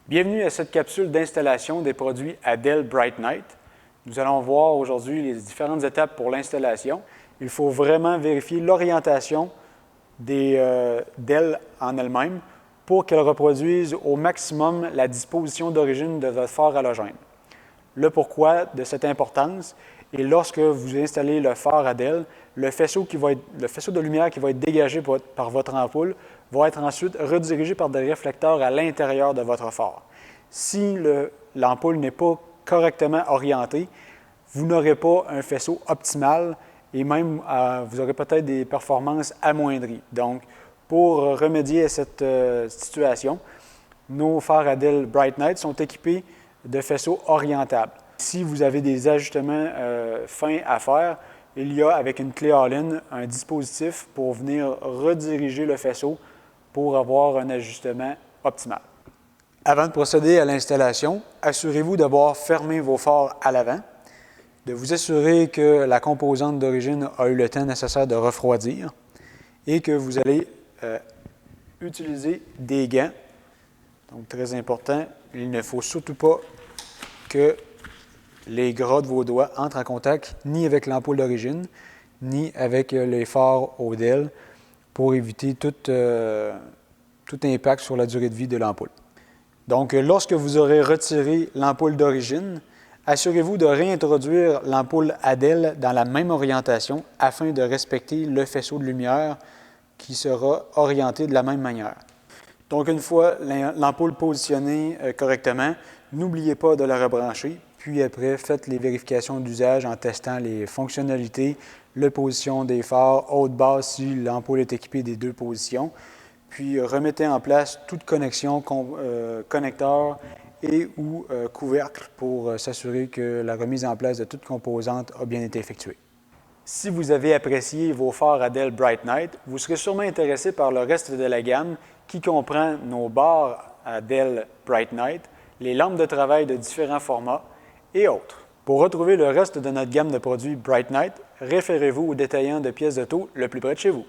Bienvenue à cette capsule d'installation des produits Adel Bright Night. Nous allons voir aujourd'hui les différentes étapes pour l'installation. Il faut vraiment vérifier l'orientation d'elle en elle-même pour qu'elle reproduise au maximum la disposition d'origine de votre phare halogène. Le pourquoi de cette importance est lorsque vous installez le phare Adel, le faisceau de lumière qui va être dégagé par votre ampoule va être ensuite redirigé par des réflecteurs à l'intérieur de votre phare. Si l'ampoule n'est pas correctement orientée, vous n'aurez pas un faisceau optimal et même vous aurez peut-être des performances amoindries. Donc, pour remédier à cette situation, nos phares Adel Bright Night sont équipés de faisceaux orientables. Si vous avez des ajustements fins à faire, il y a avec une clé all-in un dispositif pour venir rediriger le faisceau pour avoir un ajustement optimal. Avant de procéder à l'installation, assurez-vous d'avoir fermé vos phares à l'avant, de vous assurer que la composante d'origine a eu le temps nécessaire de refroidir et que vous allez utiliser des gants. Donc, très important, il ne faut surtout pas que les gras de vos doigts entrent en contact ni avec l'ampoule d'origine, ni avec les phares Odel pour éviter tout impact sur la durée de vie de l'ampoule. Donc, lorsque vous aurez retiré l'ampoule d'origine, assurez-vous de réintroduire l'ampoule Adel dans la même orientation afin de respecter le faisceau de lumière qui sera orienté de la même manière. Donc, une fois l'ampoule positionnée correctement, n'oubliez pas de la rebrancher. Puis après, faites les vérifications d'usage en testant les fonctionnalités, la position des phares, haute-basse si l'ampoule est équipée des deux positions. Puis remettez en place toute connexion, connecteur et ou couvercle pour s'assurer que la remise en place de toute composante a bien été effectuée. Si vous avez apprécié vos phares Adel Bright Night, vous serez sûrement intéressé par le reste de la gamme qui comprend nos barres Adel Bright Night, les lampes de travail de différents formats et autres. Pour retrouver le reste de notre gamme de produits Bright Night, référez-vous au détaillant de pièces d'auto le plus près de chez vous.